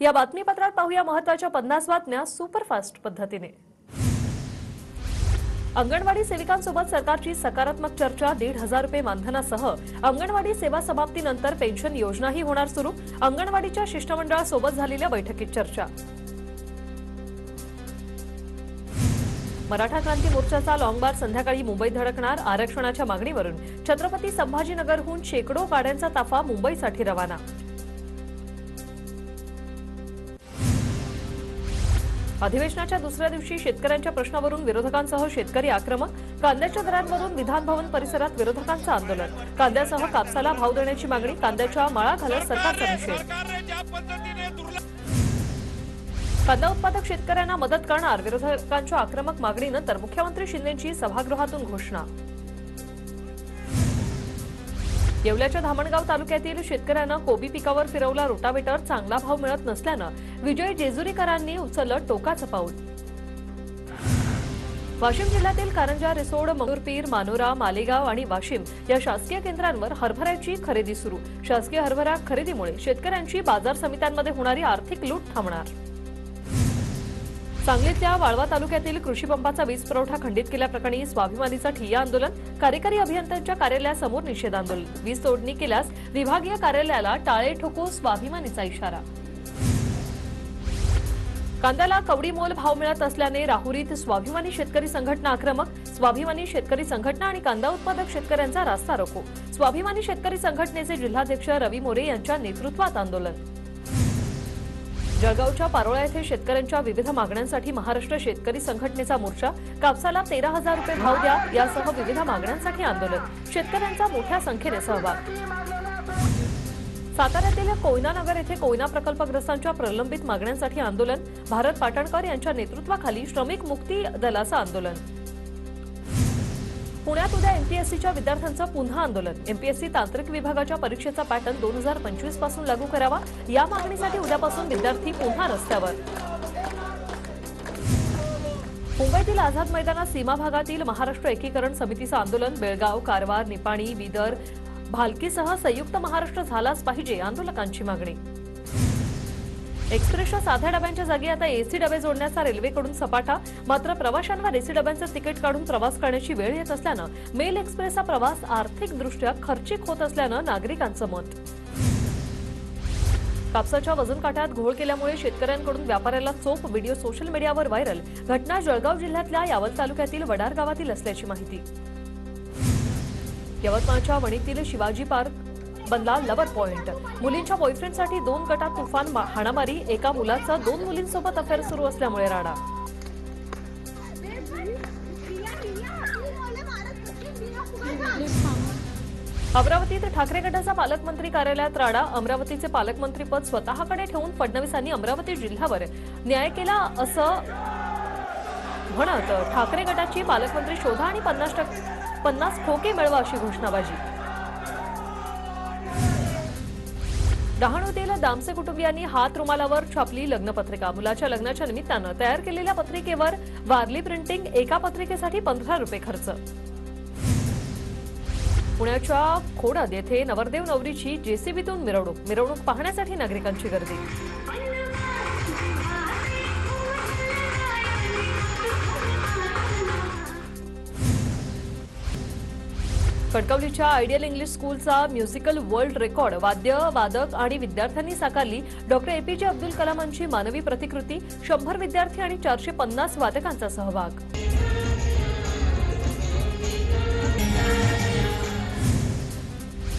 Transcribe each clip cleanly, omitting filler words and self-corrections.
या बातमीपत्रात पाहूया महत्त्वाच्या 50 बातम्या सुपरफास्ट पद्धतीने। अंगणवाडी सेविकांसोबत सरकारची सकारात्मक चर्चा। 1,500 रुपये मानधनासह अंगणवाडी सेवा समाप्तीनंतर पेन्शन योजनाही होणार सुरू। अंगणवाडीच्या शिष्टमंडळासोबत झालेल्या बैठकीत चर्चा। मराठा क्रांती मोर्चाचा लॉंग मार्च संध्याकाळी मुंबईत धडकणार। आरक्षणाच्या मागणीवरून छत्रपती संभाजीनगरहून शेकडो गाड्यांचा ताफा मुंबईसाठी रवाना। अधिवेशनाच्या दुसऱ्या दिवशी शेतकऱ्यांच्या प्रश्नावरून विरोधकांसह शेतकरी आक्रमक। कांद्याच्या दरांवरून विधान भवन परिसरात विरोधकांचं आंदोलन। कांद्यासह कापसाला भाव देण्याची मागणी। कांद्याच्या माळा घालत सरकारचा निषेध। कांदा उत्पादक शेतकऱ्यांना मदत करणार। विरोधकांच्या आक्रमक मागणीनंतर मुख्यमंत्री शिंदेंची सभागृहातून घोषणा। येवल्याच्या धामणगाव तालुक्यातील शेतकऱ्यांना कोबी पिकावर फिरवला रोटावेटर। चांगला भाव मिळत नसल्यानं विजय जेजुरीकरांनी उचललं टोकाचं पाऊल। वाशिम जिल्ह्यातील कारंजा, रिसोड, मंगरुळपीर, मानोरा, मालेगाव आणि वाशिम या शासकीय केंद्रांवर हरभऱ्याची खरेदी सुरू। शासकीय हरभरा खरेदीमुळे शेतकऱ्यांची बाजार समित्यांमध्ये होणारी आर्थिक लूट थांबणार। सांगलीतल्या वाळवा तालुक्यातील कृषी पंपाचा वीज पुरवठा खंडित केल्याप्रकरणी स्वाभिमानीचं ठिय्या आंदोलन। कार्यकारी अभियंत्यांच्या कार्यालयासमोर निषेध आंदोलन। वीज तोडणी केल्यास विभागीय कार्यालयाला टाळे ठोकू स्वाभिमानीचा इशारा। कांद्याला कवडी मोल भाव मिळत असल्याने राहुरीत स्वाभिमानी शेतकरी संघटना आक्रमक। स्वाभिमानी शेतकरी संघटना आणि कांदा उत्पादक शेतकऱ्यांचा रास्ता रोको। स्वाभिमानी शेतकरी संघटनेचे जिल्हाध्यक्ष रवी मोरे यांच्या नेतृत्वात आंदोलन। जळगावच्या पारोळा येथे शेतकऱ्यांच्या विविध मागण्यांसाठी महाराष्ट्र शेतकरी संघटनेचा मोर्चा। कापसाला 13,000 रुपये भाव द्या यासह विविध मागण्यांसाठी आंदोलन। शेतकऱ्यांचा मोठ्या संख्येने सहभाग। साताऱ्यातील कोयनानगर येथे कोयना प्रकल्पग्रस्तांच्या प्रलंबित मागण्यांसाठी आंदोलन। भारत पाटणकर यांच्या नेतृत्वाखाली श्रमिक मुक्ती दलाचं आंदोलन। पुण्यात उद्या एमपीएससीच्या विद्यार्थ्यांचं पुन्हा आंदोलन। एमपीएससी तांत्रिक विभागाच्या परीक्षेचा पॅटर्न 2025 पासून लागू करावा या मागणीसाठी उद्यापासून विद्यार्थी पुन्हा रस्त्यावर। मुंबईतील आझाद मैदानात सीमा भागातील महाराष्ट्र एकीकरण समितीचं आंदोलन। बेळगाव, कारवार, निपाणी, बिदर, भालकीसह संयुक्त महाराष्ट्र झालाच पाहिजे आंदोलकांची मागणी। एक्सप्रेसच्या साध्या डब्यांच्या जागी आता एसी डबे जोडण्याचा रेल्वेकडून सपाटा। मात्र प्रवाशांवर एसी डब्यांचं तिकीट काढून प्रवास करण्याची वेळ येत असल्यानं मेल एक्सप्रेसचा प्रवास आर्थिकदृष्ट्या खर्चिक होत असल्यानं नागरिकांचं मत। कापसाच्या वजन काट्यात घोळ केल्यामुळे शेतकऱ्यांकडून व्यापाऱ्याला चोप। व्हिडिओ सोशल मीडियावर व्हायरल। घटना जळगाव जिल्ह्यातल्या यावल तालुक्यातील वडार गावातील असल्याची माहिती। यवतमाळच्या वणीतील शिवाजी पार्क बनला लवर पॉइंट। मुलींच्या बॉयफ्रेंडसाठी 2 गटात तुफान हाणामारी। एका मुलाचा 2 मुलींसोबत अफेअर सुरू असल्यामुळे राडा। अमरावतीत ठाकरे गटाचा पालकमंत्री कार्यालयात राडा। अमरावतीचे पालकमंत्रीपद स्वतःकडे ठेवून फडणवीसांनी अमरावती जिल्ह्यावर न्याय केला असं म्हणत ठाकरे गटाची पालकमंत्री शोधा आणि 50 खोके मिळवा अशी घोषणाबाजी। डहाणूतील दामसे कुटुंबियांनी हात रुमालावर छापली लग्नपत्रिका। मुलाच्या लग्नाच्या निमित्तानं तयार केलेल्या पत्रिकेवर वारली प्रिंटिंग। एका पत्रिकेसाठी 15 रुपये खर्च। पुण्याच्या खोडद येथे नवरदेव नवरीची जेसीबीतून मिरवणूक पाहण्यासाठी नागरिकांची गर्दी। कणकवलीच्या आयडियल इंग्लिश स्कूलचा म्युझिकल वर्ल्ड रेकॉर्ड वाद्य वादक आणि विद्यार्थ्यांनी साकारली। डॉक्टर एपीजे अब्दुल कलामांची मानवी प्रतिकृती। 100 विद्यार्थी आणि 450 वादकांचा सहभाग।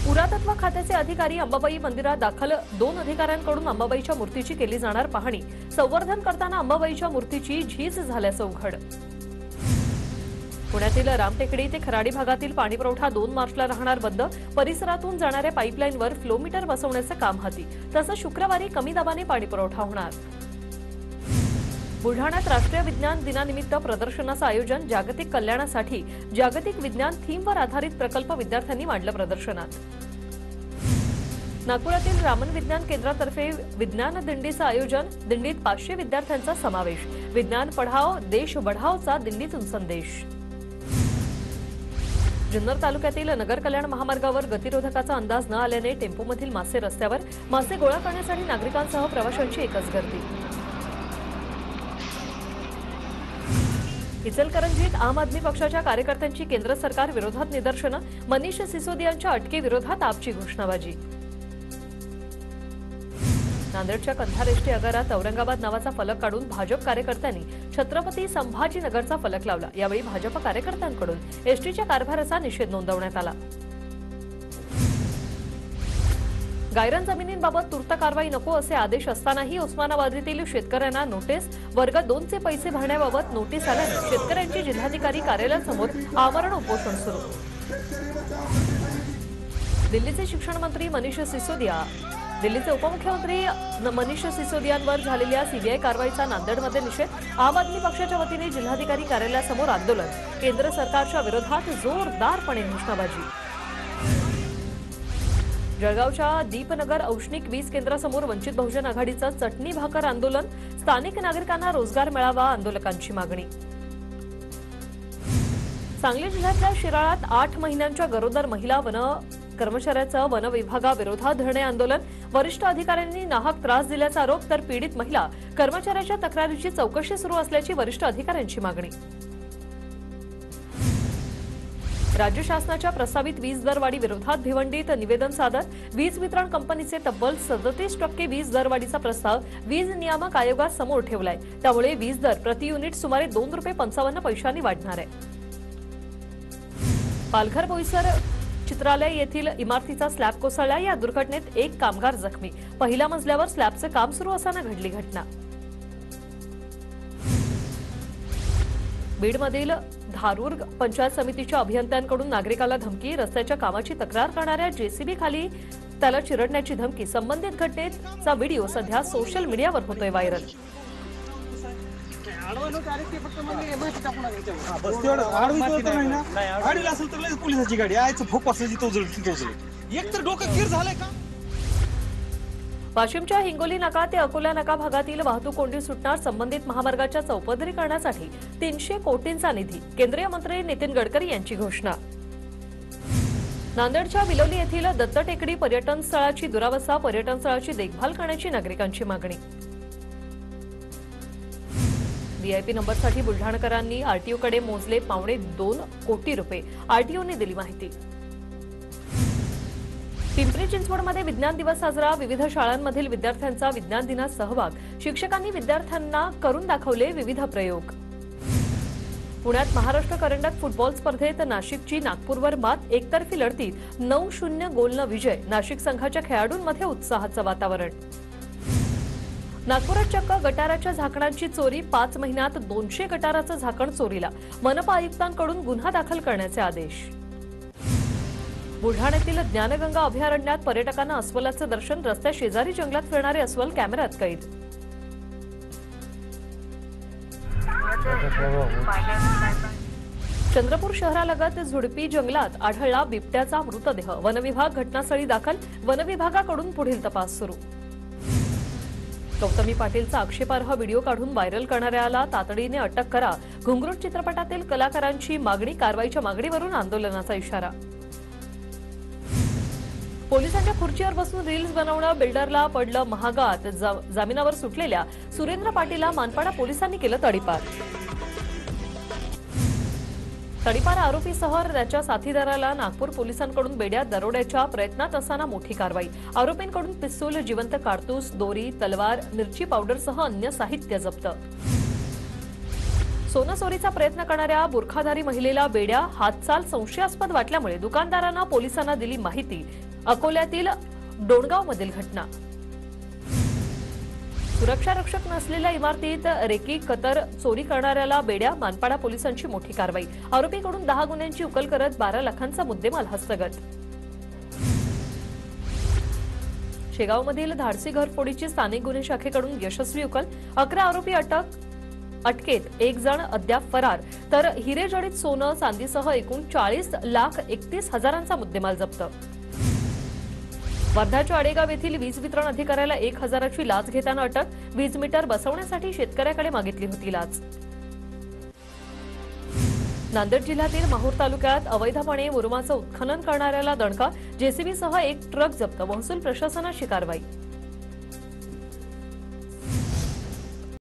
पुरातत्व खात्याचे अधिकारी अंबाबाई मंदिरात दाखल। 2 अधिकाऱ्यांकडून अंबाबाईच्या मूर्तीची केली जाणार पाहणी। संवर्धन करताना अंबाबाईच्या मूर्तीची झीज झाल्याचं उघड। पुण्यातील रामटेकडी ते खराडी भागातील पाणीपुरवठा 2 मार्चला राहणार बंद। परिसरातून जाणाऱ्या पाईपलाईनवर फ्लोमीटर बसवण्याचं काम हाती। तसंच शुक्रवारी कमी दाबाने पाणीपुरवठा होणार। बुलढाण्यात राष्ट्रीय विज्ञान दिनानिमित्त प्रदर्शनाचं आयोजन। जागतिक कल्याणासाठी जागतिक विज्ञान थीमवर आधारित प्रकल्प विद्यार्थ्यांनी मांडलं प्रदर्शनात। नागपुरातील रामन विज्ञान केंद्रातर्फे विज्ञान दिंडीचं आयोजन। दिंडीत 500 विद्यार्थ्यांचा समावेश। विज्ञान पढाओ देश बढाओचा दिंडीतून संदेश। जुन्नर तालुक्यातील नगर कल्याण महामार्गावर गतिरोधकाचा अंदाज न आल्याने टेम्पोमधील मासे रस्त्यावर मासे गोळा करण्यासाठी नागरिकांसह प्रवाशांची एकच गर्दी। इचलकरंजीत आम आदमी पक्षाच्या कार्यकर्त्यांची केंद्र सरकार विरोधात निदर्शनं, मनीष सिसोदियांच्या अटकेविरोधात आपची घोषणाबाजी। नांदेडच्या कंधार एसटी आगारात औरंगाबाद नावाचा फलक काढून भाजप कार्यकर्त्यांनी छत्रपती संभाजीनगरचा फलक लावला। यावेळी भाजप कार्यकर्त्यांकडून एसटीच्या कारभाराचा निषेध नोंदवण्यात आला। गायरान जमिनींबाबत तूर्त कारवाई नको असे आदेश असतानाही उस्मानाबादेतील शेतकऱ्यांना नोटीस, वर्ग 2 चे पैसे भरण्याबाबत नोटीस आल्याने शेतकऱ्यांची जिल्हाधिकारी कार्यालयासमोर आमरण उपोषण सुरू। दिल्लीचे शिक्षण मंत्री मनीष सिसोदिया दिल्लीचे उपमुख्यमंत्री मनीष सिसोदियांवर झालेल्या सीबीआय कारवाईचा नांदेडमध्ये निषेध। आम आदमी पक्षाच्या वतीने जिल्हाधिकारी कार्यालयासमोर आंदोलन, केंद्र सरकारच्या विरोधात जोरदारपणे घोषणाबाजी। जळगावच्या दीपनगर औष्णिक वीज केंद्रासमोर वंचित बहुजन आघाडीचं चटणी भाकर आंदोलन, स्थानिक नागरिकांना रोजगार मिळावा आंदोलकांची मागणी। सांगली जिल्ह्यातल्या शिराळात 8 महिन्यांच्या गरोदर महिला वन कर्मचाऱ्याचं वन विभागाविरोधात धरणे आंदोलन, वरिष्ठ अधिकाऱ्यांनी नाहक त्रास दिल्याचा आरोप, तर पीडित महिला कर्मचाऱ्याच्या तक्रारीची चौकशी सुरू असल्याची वरिष्ठ अधिकाऱ्यांची मागणी। राज्य शासनाच्या प्रस्तावित वीज दरवाढी विरोधात भिवंडीत निवेदन सादर, वीज वितरण कंपनीचे तब्बल 37% वीज दरवाढीचा प्रस्ताव वीज नियामक आयोगासमोर ठेवलाय। त्यामुळे वीज दर प्रति युनिट सुमारे ₹2.55 वाढणार आहे। पालघर बोईसर चित्रालय येथील इमारतीचा स्लॅब कोसळला, या दुर्घटनेत एक कामगार जखमी, पहिल्या मजल्यावर स्लॅबचे काम सुरू असताना घडली घटना। बीडमधील धारूर पंचायत समितीच्या अभियंत्यांकडून नागरिकाला धमकी, रस्त्याच्या कामाची तक्रार करणाऱ्या जेसीबी खाली त्याला चिरडण्याची धमकी, संबंधित घटनेचा व्हिडिओ सध्या सोशल मीडियावर होतोय व्हायरल। पोलिसाची गाडी आयचं भोप असायची तोजली एक तर डोकं गिर झालंय का। वाशिमच्या हिंगोली नाका ते अकोला नाका भागातील वाहतूक कोंडी सुटणार, संबंधित महामार्गाच्या चौपदरीकरणासाठी 300 कोटींचा निधी, केंद्रीय मंत्री नितीन गडकरी यांची घोषणा। नांदेडच्या विलोली येथील दत्त टेकडी पर्यटन स्थळाची दुरावस्था, पर्यटन स्थळाची देखभाल करण्याची नागरिकांची मागणी। व्हीआयपी नंबरसाठी बुलढाणकरांनी आरटीओकडे मोजले ₹2.25 कोटी, आरटीओने दिली माहिती। पिंपरी चिंचवडमध्ये विज्ञान दिवस साजरा, विविध शाळांमधील विद्यार्थ्यांचा विज्ञान दिनात सहभाग, शिक्षकांनी विद्यार्थ्यांना करून दाखवले विविध प्रयोग। पुण्यात महाराष्ट्र करंडक फुटबॉल स्पर्धेत नाशिकची नागपूरवर मात, एकतर्फी लढतीत 9-0 गोलनं विजय, नाशिक संघाच्या खेळाडूंमध्ये उत्साहाचं वातावरण। नागपुरात चक्क गटाराच्या झाकणांची चोरी, 5 महिन्यात 200 गटाराचं झाकण चोरीला, मनपा आयुक्तांकडून गुन्हा दाखल करण्याचे आदेश। बुलढाण्यातील ज्ञानगंगा अभयारण्यात पर्यटकांना अस्वलाचं दर्शन, रस्त्या शेजारी जंगलात फिरणारे अस्वल कॅमेऱ्यात कैद। चंद्रपूर शहरालगत झुडपी जंगलात आढळला बिबट्याचा मृतदेह, वनविभाग घटनास्थळी दाखल, वनविभागाकडून पुढील तपास सुरू। गौतमी पाटीलचा आक्षेपार्ह व्हिडिओ काढून व्हायरल करणाऱ्याला तातडीने अटक करा, घुंगरूट चित्रपटातील कलाकारांची मागणी, कारवाईच्या मागणीवरून आंदोलनाचा इशारा। पोलिसांच्या खुर्चीवर बसून रील्स बनवणं, बिल्डरला पडलं महागात, जामिनावर सुटलेल्या सुरेंद्र पाटीलला मानपाडा पोलिसांनी केलं तडीपार। तडीपार आरोपीसह त्याच्या साथीदाराला नागपूर पोलिसांकडून बेड्या दरोड्याच्या प्रयत्नात असताना मोठी कारवाई, आरोपींकडून पिस्तूल, जिवंत कारतूस, दोरी, तलवार, मिरची पावडरसह अन्य साहित्य जप्त। सोनं चोरीचा प्रयत्न करणाऱ्या बुरखाधारी महिलेला बेड्या, हातचाल संशयास्पद वाटल्यामुळे दुकानदारांना पोलिसांना दिली माहिती, अकोल्यातील डोणगावमधील घटना। सुरक्षा रक्षक नसलेल्या इमारतीत रेकी कतर चोरी करणाऱ्याला बेड्या, मानपाडा पोलिसांची मोठी कारवाई, आरोपीकडून 10 गुन्ह्यांची उकल करत 12 लाखांचा मुद्देमाल हस्तगत। शेगावमधील धाडसी घरफोडीची स्थानिक गुन्हे शाखेकडून यशस्वी उकल, 11 आरोपी अटकेत, 1 जण अद्याप फरार, तर हिरेजडित सोनं चांदीसह एकूण 40,31,000चा मुद्देमाल जप्त। वर्धाच्या आडेगाव येथील वीज वितरण अधिकाऱ्याला 1,000ची लाच घेताना अटक, वीज मीटर बसवण्यासाठी शेतकऱ्याकडे मागितली होती लाच। नांदेड जिल्ह्यातील माहूर तालुक्यात अवैधपणे मुरुमाचं उत्खनन करणाऱ्याला दणका, जेसीबीसह एक ट्रक जप्त, महसूल प्रशासनाची कारवाई.